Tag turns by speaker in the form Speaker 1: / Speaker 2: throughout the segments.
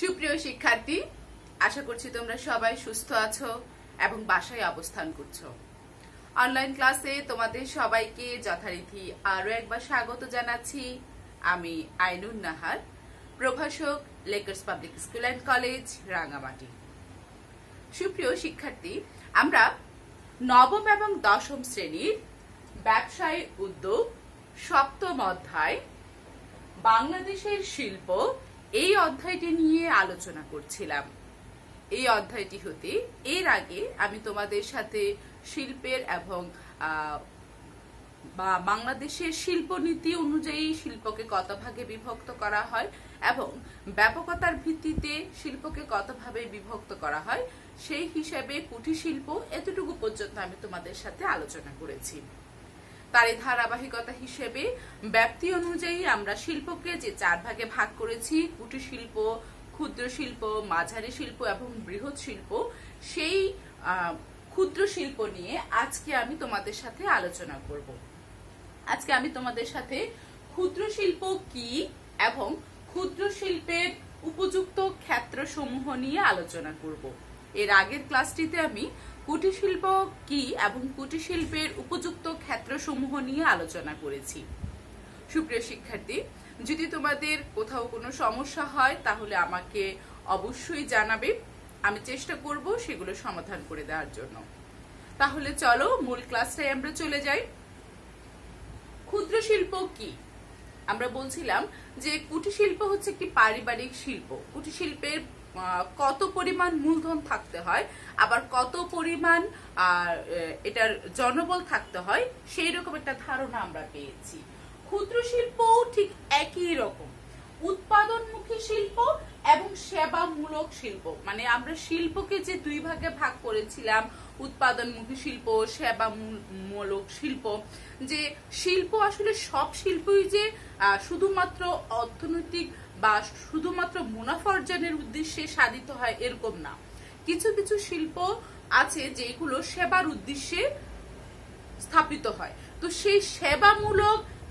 Speaker 1: সুপ্রিয় শিক্ষার্থী, আশা করছি তোমরা সবাই সুস্থ আছো এবং বাসায় অবস্থান করছো। অনলাইন ক্লাসে তোমাদের সবাইকে যথারীতি আরো একবার স্বাগত জানাচ্ছি। আমি আইনুন নাহার, প্রভাষক, Lakers public school and college, Rangamati. সুপ্রিয় শিক্ষার্থী, আমরা নবম এবং দশম শ্রেণীর ব্যবসায় উদ্যোগ সপ্তম অধ্যায় বাংলাদেশের শিল্প এই অধ্যায়টি নিয়ে আলোচনা করছিলাম। এই অধ্যায়টি হতে এর আগে আমি তোমাদের সাথে শিল্পের এবং বাংলাদেশের শিল্পনীতি অনুযায়ী শিল্পকে কত ভাগে বিভক্ত করা হয় এবং ব্যাপকতার ভিত্তিতে শিল্পকে কত ভাবে বিভক্ত করা হয় সেই হিসাবে কুটির শিল্প এতটুকু পর্যন্ত আমি তোমাদের সাথে আলোচনা করেছি। তার এই ধারাবাহিকতা হিসেবে ব্যাপ্তি অনুযায়ী আমরা শিল্পকে যে 4 ভাগে ভাগ করেছি, কুটির শিল্প, ক্ষুদ্র শিল্প, মাঝারি শিল্প এবং বৃহৎ শিল্প, সেই ক্ষুদ্র শিল্প নিয়ে আজকে আমি তোমাদের সাথে আলোচনা করব। আজকে আমি তোমাদের সাথে ক্ষুদ্র শিল্প কি এবং ক্ষুদ্র শিল্পের উপযুক্ত ক্ষেত্রসমূহ নিয়ে আলোচনা করব। এর আগের ক্লাসটিতে আমি কুটির শিল্প কি এবং কুটির শিল্পের উপযুক্ত ক্ষেত্রসমূহ নিয়ে আলোচনা করেছি। সুপ্রিয় শিক্ষার্থী, যদি তোমাদের কোথাও কোনো সমস্যা হয় তাহলে আমাকে অবশ্যই জানাবে, আমি চেষ্টা করব সেগুলো সমাধান করে দেওয়ার জন্য। তাহলে চলো মূল ক্লাসটায় আমরা চলে যাই। ক্ষুদ্র শিল্প কি? আমরা বলছিলাম যে কুটির শিল্প হচ্ছে একটি পারিবারিক শিল্প। কুটির শিল্পের কত পরিমাণ মূলধন থাকতে হয়, আবার কত পরিমাণ এটার জনবল থাকতে হয়, সেই রকম একটা ধারণা আমরা পেয়েছি। ক্ষুদ্র শিল্প ঠিক একই রকম, উৎপাদনমুখী শিল্প এবং সেবামূলক শিল্প। মানে আমরা শিল্পকে যে 2 ভাগে ভাগ করেছিলাম, উৎপাদনমুখী শিল্প, সেবামূলক শিল্প, যে শিল্প আসলে সব শিল্পই যে শুধুমাত্র অর্থনৈতিক বা শুধুমাত্র মুনাফা অর্জনের উদ্দেশ্যে সাধিত হয় এরকম না। কিছু কিছু শিল্প আছে যেগুলো সেবার উদ্দেশ্যে স্থাপিত হয়। তো সেই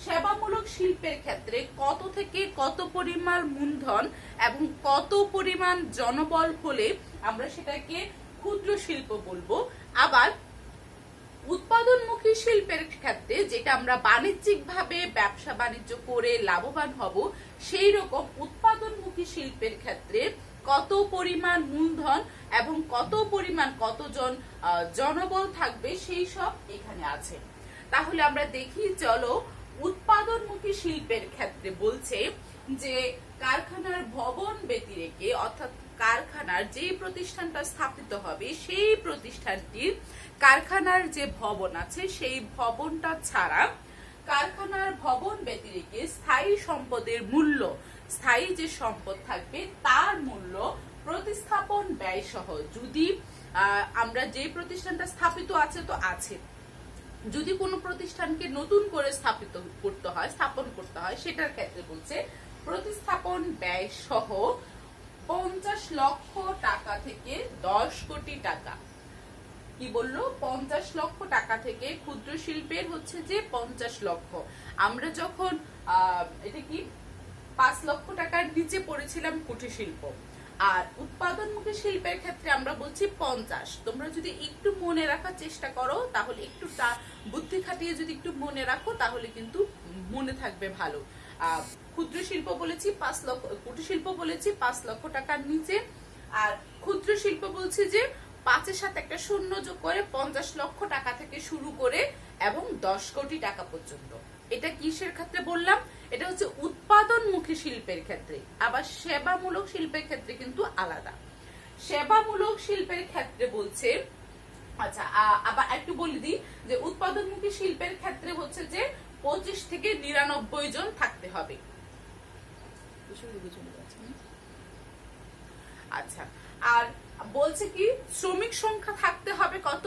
Speaker 1: সেবামূলক শিল্পের ক্ষেত্রে কত থেকে কত পরিমাণ মূলধন এবং কত পরিমাণ জনবল হলে আমরা সেটাকে ক্ষুদ্র শিল্প বলবো। আবার উৎপাদনমুখী শিল্পের ক্ষেত্রে যেটা আমরা বাণিজ্যিক ভাবে ব্যবসা বাণিজ্য করে লাভবান হব, সেই রকম উৎপাদনমুখী শিল্পের ক্ষেত্রে কত পরিমাণ মূলধন এবং কত পরিমাণ কতজন জনবল থাকবে সেই সব এখানে আছে। তাহলে আমরা দেখি, চলো। উৎপাদনমুখী শিল্পের ক্ষেত্রে বলছে যে কারখানার ভবন ব্যতি রেখে, অর্থাৎ কারখানার যে প্রতিষ্ঠানটা স্থাপিত হবে সেই প্রতিষ্ঠানটির কারখানার যে ভবন আছে সেই ভবনটা ছাড়া কারখানার ভবন ব্যতি রেখে স্থায়ী সম্পদের মূল্য, স্থায়ী যে সম্পদ থাকবে তার মূল্য প্রতিস্থাপন ব্যয় সহ, যদি আমরা যে প্রতিষ্ঠানটা স্থাপিত আছে তো আছে, যদি কোনো প্রতিষ্ঠানকে নতুন করে স্থাপন করতে হয় সেটার ক্ষেত্রে বলছে প্রতিস্থাপন ব্যয় সহ 50 লক্ষ টাকা থেকে 10 কোটি টাকা। কি বললো? 50 লক্ষ টাকা থেকে ক্ষুদ্র শিল্পের হচ্ছে যে 50 লক্ষ। আমরা যখন এটা কি 5 লক্ষ টাকার নিচে পড়েছিলাম কুটির শিল্প, আর উৎপাদনমুখী শিল্পের ক্ষেত্রে আমরা বলছি 50। তোমরা যদি একটু মনে রাখার চেষ্টা করো, তাহলে একটু বুদ্ধি খাটিয়ে যদি একটু মনে রাখো তাহলে কিন্তু মনে থাকবে ভালো। ক্ষুদ্র শিল্প বলেছি 5 লক্ষ, কুটির শিল্প বলেছি 5 লক্ষ টাকার নিচে, আর ক্ষুদ্র শিল্প বলছি যে 5-এর সাথে একটা শূন্য যোগ করে 50 লক্ষ টাকা থেকে শুরু করে এবং 10 কোটি টাকা পর্যন্ত। এটা কিসের ক্ষেত্রে বললাম? এটা হচ্ছে উৎপাদনমুখী শিল্পের ক্ষেত্রে। আবার সেবামূলক শিল্পের ক্ষেত্রে কিন্তু আলাদা। সেবামূলক শিল্পের ক্ষেত্রে বলছে, আচ্ছা আবার একটু বলে দিই যে উৎপাদনমুখী শিল্পের ক্ষেত্রে হচ্ছে যে 25 থেকে 99 জন থাকতে হবে। আচ্ছা, আর বলছে কি শ্রমিক সংখ্যা থাকতে হবে কত?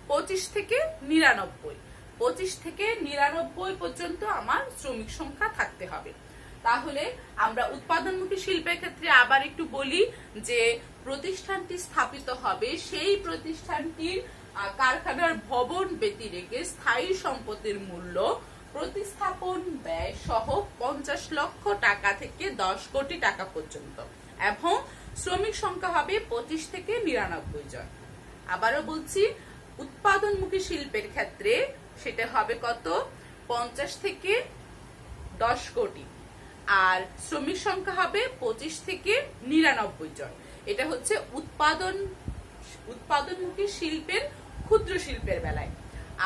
Speaker 1: 25 থেকে 99। 25 থেকে 99 পর্যন্ত আমার শ্রমিক সংখ্যা থাকতে হবে। তাহলে আমরা উৎপাদনমুখী শিল্পের ক্ষেত্রে আবার একটু বলি যে প্রতিষ্ঠানটি স্থাপিত হবে, সেই প্রতিষ্ঠানটির কারখানার ভবন ব্যতি রেখে স্থায়ী সম্পদের মূল্য প্রতিস্থাপন ব্যয় সহ 50 লক্ষ টাকা থেকে 10 কোটি টাকা পর্যন্ত, এবং শ্রমিক সংখ্যা হবে 25 থেকে 99 জন। আবারও বলছি, উৎপাদনমুখী শিল্পের ক্ষেত্রে সেটা হবে কত? 50 থেকে 10 কোটি। আর শ্রমিক সংখ্যা হবে 25 থেকে 99 জন। এটা হচ্ছে উৎপাদনমুখী শিল্পের ক্ষুদ্র শিল্পের বেলায়।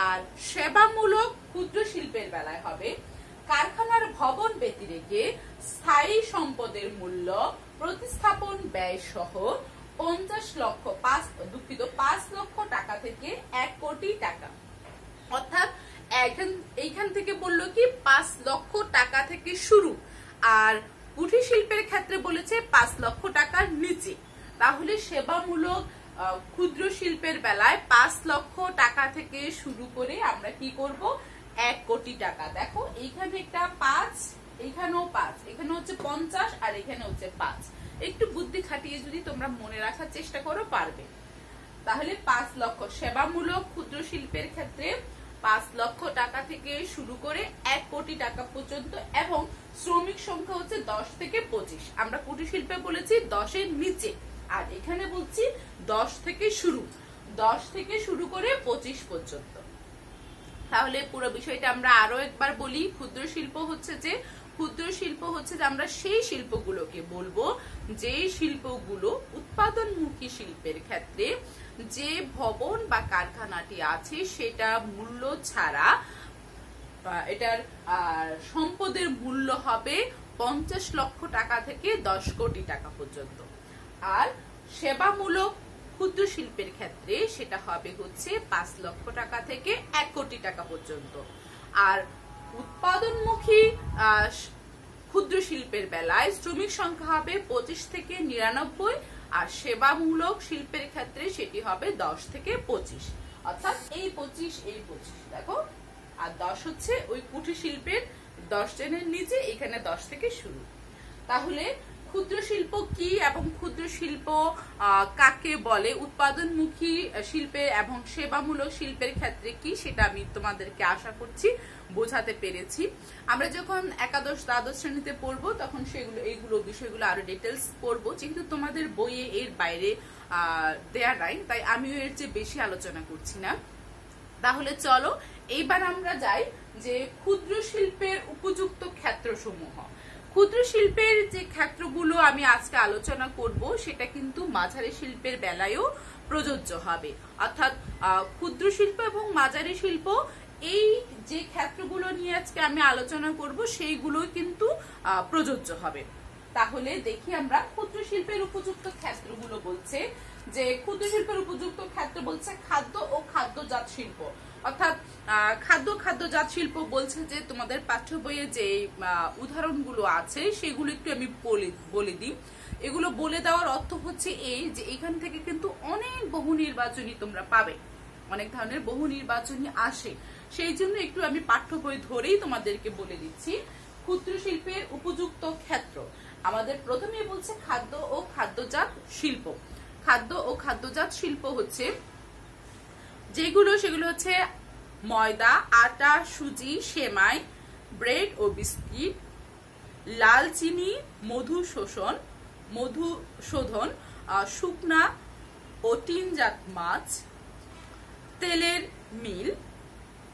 Speaker 1: আর সেবামূলক ক্ষুদ্র শিল্পের বেলায় হবে কারখানার ভবন ব্যতিরেকে স্থায়ী সম্পদের মূল্য প্রতিস্থাপন ব্যয় সহ 5 লক্ষ টাকা থেকে 1 কোটি টাকা। অর্থাৎ এইখান থেকে বললো কি 5 লক্ষ টাকা থেকে শুরু, আর কুটির শিল্পের ক্ষেত্রে বলেছে 5 লক্ষ টাকার নিচে। তাহলে সেবামূলক ক্ষুদ্র শিল্পের বেলায় 5 লক্ষ টাকা থেকে শুরু করে আমরা কি করব? 1 কোটি টাকা। দেখো এইখানে একটা 5, এইখানেও 5, এখানে হচ্ছে 50 আর এখানে হচ্ছে 5। একটু বুদ্ধি খাটিয়ে যদি তোমরা মনে রাখার চেষ্টা করো পারবে। তাহলে 5 লক্ষ সেবামূলক ক্ষুদ্র শিল্পের ক্ষেত্রে 5 লক্ষ টাকা থেকে শুরু করে 1 কোটি টাকা পর্যন্ত, এবং শ্রমিক সংখ্যা হচ্ছে 10 থেকে 25। আমরা কুটির শিল্পে বলেছি 10 এর নিচে, আর এখানে বলছি 10 থেকে শুরু করে 25 পর্যন্ত। তাহলে পুরো বিষয়টা আমরা আরো একবার বলি। ক্ষুদ্র শিল্প হচ্ছে যে আমরা সেই শিল্পগুলোকে বলবো যে শিল্পগুলো উৎপাদনমুখী শিল্পের ক্ষেত্রে যে ভবন বা কারখানাটি আছে সেটা মূল্য ছাড়া এটার সম্পদের মূল্য হবে 50 লক্ষ টাকা থেকে 10 কোটি টাকা পর্যন্ত। আর সেবামূলক ক্ষুদ্র শিল্পের ক্ষেত্রে সেটা হবে হচ্ছে 5 লক্ষ টাকা থেকে 1 কোটি টাকা পর্যন্ত। আর উৎপাদনমুখী ক্ষুদ্র শিল্পের বেলায় শ্রমিক সংখ্যা হবে 25 থেকে 99, আর সেবামূলক শিল্পের ক্ষেত্রে সেটি হবে 10 থেকে 25। অর্থাৎ এই 25 দেখো, আর 10 হচ্ছে ওই কুটির শিল্পের 10 জনের নিচে, এখানে 10 থেকে শুরু। তাহলে ক্ষুদ্র শিল্প কি এবং ক্ষুদ্র শিল্প কাকে বলে, উৎপাদনমুখী শিল্পে এবং সেবামূলক শিল্পের ক্ষেত্রে কি, সেটা আমি তোমাদেরকে আশা করছি বোঝাতে পেরেছি। আমরা যখন একাদশ দ্বাদশ শ্রেণীতে পড়বো তখন এইগুলো বিষয়গুলো আরো ডিটেলস পড়বো, যেহেতু তোমাদের বইয়ে এর বাইরে দেয়া নাই, তাই আমিও এর চেয়ে বেশি আলোচনা করছি না। তাহলে চলো এইবার আমরা যাই যে ক্ষুদ্র শিল্পের উপযুক্ত ক্ষেত্রসমূহ। ক্ষুদ্র শিল্পের যে ক্ষেত্রগুলো আমি আজকে আলোচনা করব সেটা কিন্তু মাঝারি শিল্পের বেলায়ও প্রযোজ্য হবে। অর্থাৎ ক্ষুদ্র শিল্প এবং মাঝারি শিল্প এই যে ক্ষেত্রগুলো নিয়ে আজকে আমি আলোচনা করব সেইগুলো কিন্তু প্রযোজ্য হবে। তাহলে দেখি আমরা ক্ষুদ্র শিল্পের উপযুক্ত ক্ষেত্রগুলো বলছে যে ক্ষুদ্র শিল্পের উপযুক্ত ক্ষেত্র বলছে খাদ্য ও খাদ্যজাত শিল্প। অর্থাৎ খাদ্যজাত শিল্প বলছে যে তোমাদের পাঠ্য বইয়ে যে উদাহরণগুলো আছে সেগুলো একটু আমি বলে দিই। এগুলো বলে দেওয়ার অর্থ হচ্ছে এই যে এখান থেকে কিন্তু অনেক বহু নির্বাচনী তোমরা পাবে, অনেক ধরনের বহু নির্বাচনী আসে, সেই জন্য একটু আমি পাঠ্য বই ধরেই তোমাদেরকে বলে দিচ্ছি। ক্ষুদ্র শিল্পের উপযুক্ত ক্ষেত্র আমাদের প্রথমেই বলছে খাদ্য ও খাদ্যজাত শিল্প। খাদ্য ও খাদ্যজাত শিল্প হচ্ছে সেগুলো হচ্ছে ময়দা, আটা, সুজি, সেমাই, ব্রেড ও বিস্কিট, লাল চিনি, মধুশোধন, শুকনা ও টিনজাত মাছ, তেলের মিল,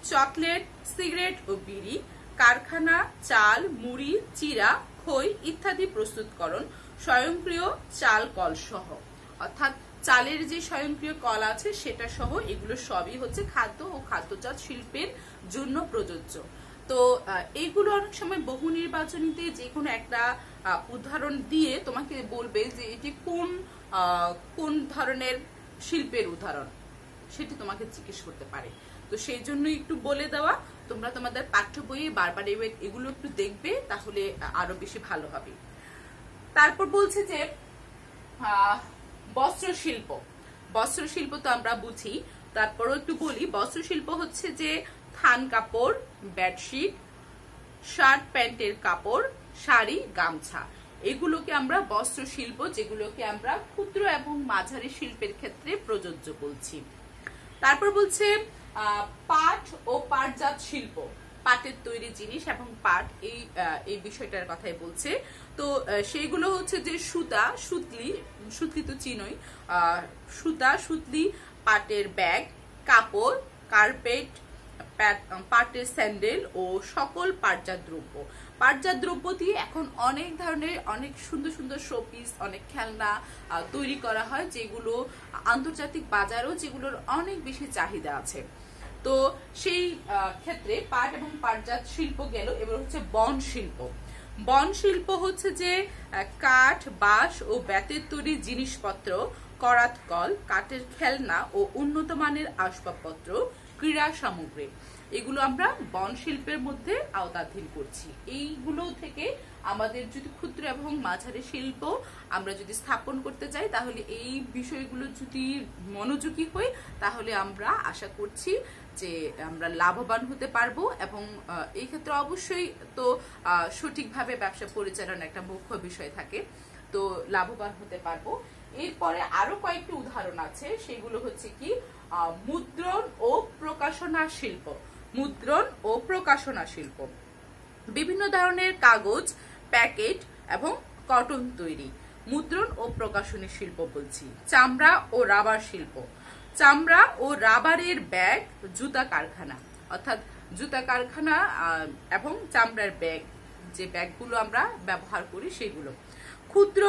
Speaker 1: চকলেট, সিগারেট ও বিড়ি, কারখানা, চাল, মুড়ি, চিড়া, খই ইত্যাদি প্রস্তুতকরণ, স্বয়ংক্রিয় চাল কল সহ। অর্থাৎ চালের যে স্বয়ংক্রিয় কল আছে সেটা সহ এগুলো সবই হচ্ছে খাদ্য ও খাদ্যজাত শিল্পের জন্য প্রযোজ্য। তো এইগুলো অনেক সময় বহু নির্বাচনীতে যে কোনো একটা উদাহরণ দিয়ে তোমাকে বলবে যে এটি কোন ধরনের শিল্পের উদাহরণ, সেটি তোমাকে জিজ্ঞেস করতে পারে। তো সেই জন্য একটু বলে দেওয়া, তোমরা তোমাদের পাঠ্য বইয়ে বারবার এগুলো একটু দেখবে, তাহলে আরো বেশি ভালো হবে। তারপর বলছে যে বস্ত্র শিল্প তো আমরা বুঝি, তারপরও একটু বলি। বস্ত্র শিল্প হচ্ছে যে থান কাপড়, বেডশিট, শার্ট প্যান্টের কাপড়, শাড়ি, গামছা, এগুলোকে আমরা বস্ত্র শিল্প, যেগুলোকে আমরা ক্ষুদ্র এবং মাঝারি শিল্পের ক্ষেত্রে প্রযোজ্য বলছি। তারপর বলছে পাট ও পাটজাত শিল্প, পাটের তৈরি জিনিস এবং পাট এই বিষয়টার কথাই বলছে। তো সেইগুলো হচ্ছে যে সুতা, সুতলি, সুতলি তো চিনোই, সুতা, সুতলি, পাটের ব্যাগ, কাপড়, কার্পেট, পাটের স্যান্ডেল ও সকল পাটজাত দ্রব্য। পাটজাত দ্রব্য দিয়ে এখন অনেক ধরনের অনেক সুন্দর সুন্দর শোপিস, অনেক খেলনা তৈরি করা হয়, যেগুলো আন্তর্জাতিক বাজারেও যেগুলোর অনেক বেশি চাহিদা আছে। তো সেই ক্ষেত্রে পাট এবং পাটজাত শিল্প গেল। এবার হচ্ছে বন শিল্প। বন শিল্প হচ্ছে যে কাঠ, বাঁশ ও বেতের তৈরি জিনিসপত্র, করাত কল, কাঠের খেলনা ও উন্নত মানের আসবাবপত্র, ক্রীড়া সামগ্রী, এগুলো আমরা বন শিল্পের মধ্যে আওতাধীন করছি। এইগুলো থেকে আমাদের যদি ক্ষুদ্র এবং মাঝারি শিল্প আমরা যদি স্থাপন করতে চাই, তাহলে এই বিষয়গুলো যদি মনোযোগী হই, তাহলে আমরা আশা করছি যে আমরা লাভবান হতে পারবো। এবং এই ক্ষেত্রে অবশ্যই তো সঠিকভাবে ব্যবসা পরিচালনা একটা মুখ্য বিষয় থাকে, তো লাভবান হতে পারবো। এরপরে আরো কয়েকটি উদাহরণ আছে, সেগুলো হচ্ছে কি মুদ্রণ ও প্রকাশনা শিল্প। মুদ্রণ ও প্রকাশনা শিল্প বিভিন্ন ধরনের কাগজ, প্যাকেট এবং কটন তৈরি। মুদ্রণ ও প্রকাশনী শিল্প বলছি। চামড়া ও রাবার শিল্প। চামড়া ও রাবারের ব্যাগ, জুতা কারখানা, অর্থাৎ জুতা কারখানা এবং চামড়ার ব্যাগ, যে ব্যাগগুলো আমরা ব্যবহার করি সেগুলো। ক্ষুদ্র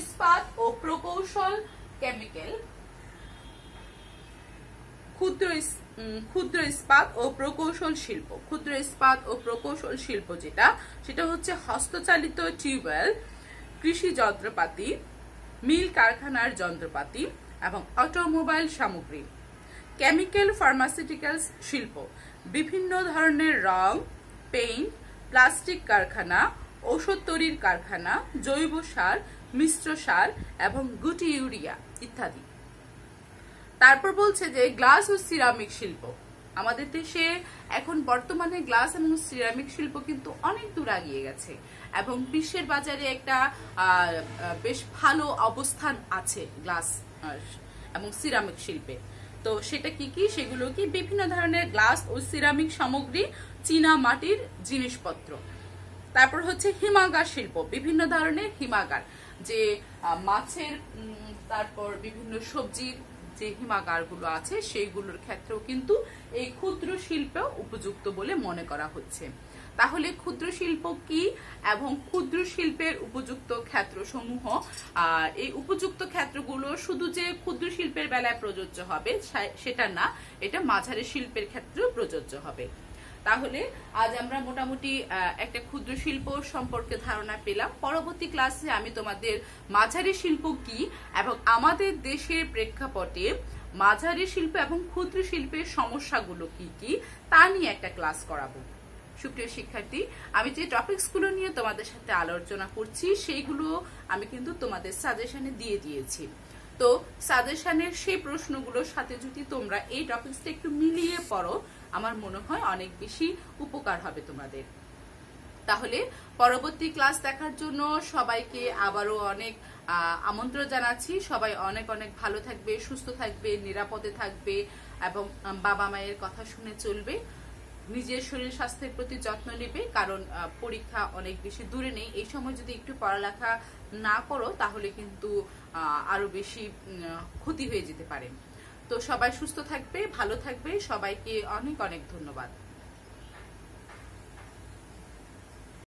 Speaker 1: ইস্পাত ও প্রকৌশল কেমিক্যাল। ক্ষুদ্র ইস্পাত ও প্রকৌশল শিল্প। ক্ষুদ্র ইস্পাত ও প্রকৌশল শিল্প সেটা হচ্ছে হস্তচালিত টিউবওয়েল, কৃষি যন্ত্রপাতি, মিল কারখানার যন্ত্রপাতি এবং অটোমোবাইল সামগ্রী। কেমিক্যাল ফার্মাসিউটিক্যালস শিল্প। বিভিন্ন ধরনের রং, পেইন্ট, প্লাস্টিক কারখানা, ঔষধ তৈরির কারখানা, জৈব সার, মিশ্র সার এবং গুটি ইউরিয়া ইত্যাদি। তারপর বলছে যে গ্লাস ও সিরামিক শিল্প। আমাদের দেশে এখন বর্তমানে গ্লাস এবং সিরামিক শিল্প কিন্তু অনেক দূর এগিয়ে গেছে এবং বিশ্বের বাজারে একটা বেশ ভালো অবস্থান আছে গ্লাস এবং সিরামিক শিল্পে। তো সেটা কি কি, সেগুলো কি বিভিন্ন ধরনের গ্লাস ও সিরামিক সামগ্রী, চীনা মাটির জিনিসপত্র। তারপর হচ্ছে হিমাগার শিল্প। বিভিন্ন ধরনের হিমাগার, যে মাছের, তারপর বিভিন্ন সবজির যে হিমাগারগুলো আছে সেইগুলোর ক্ষেত্রেও কিন্তু এই ক্ষুদ্র শিল্প উপযুক্ত বলে মনে করা হচ্ছে। তাহলে ক্ষুদ্র শিল্প কি এবং ক্ষুদ্র শিল্পের উপযুক্ত ক্ষেত্রসমূহ, এই উপযুক্ত ক্ষেত্রগুলো শুধু যে ক্ষুদ্র শিল্পের বেলায় প্রযোজ্য হবে সেটা না, এটা মাঝারি শিল্পের ক্ষেত্রেও প্রযোজ্য হবে। তাহলে আজ আমরা মোটামুটি একটা ক্ষুদ্র শিল্প সম্পর্কে ধারণা পেলাম। পরবর্তী ক্লাসে আমি তোমাদের মাঝারি শিল্প কি এবং আমাদের দেশের প্রেক্ষাপটে মাঝারি শিল্প এবং ক্ষুদ্র শিল্পের সমস্যাগুলো কি কি তা নিয়ে একটা ক্লাস করাবো। সুপ্রিয় শিক্ষার্থী, আমি যে টপিকসগুলো নিয়ে তোমাদের সাথে আলোচনা করছি সেইগুলো আমি কিন্তু তোমাদের সাজেশনে দিয়ে দিয়েছি। তো সাজেশনের সেই প্রশ্নগুলোর সাথে যদি তোমরা এই টপিকসটা একটু মিলিয়ে পড়ো, আমার মনে হয় অনেক বেশি উপকার হবে তোমাদের। তাহলে পরবর্তী ক্লাস দেখার জন্য সবাইকে আবারও অনেক আমন্ত্রণ জানাচ্ছি। সবাই অনেক অনেক ভালো থাকবে, সুস্থ থাকবে, নিরাপদে থাকবে এবং বাবা মায়ের কথা শুনে চলবে। নিজের শরীর স্বাস্থ্যের প্রতি যত্ন নেবে, কারণ পরীক্ষা অনেক বেশি দূরে নেই। এই সময় যদি একটু পড়ালেখা না করো তাহলে কিন্তু আরো বেশি ক্ষতি হয়ে যেতে পারে। তো সবাই সুস্থ থাকবে, ভালো থাকবে। সবাইকে অনেক অনেক ধন্যবাদ।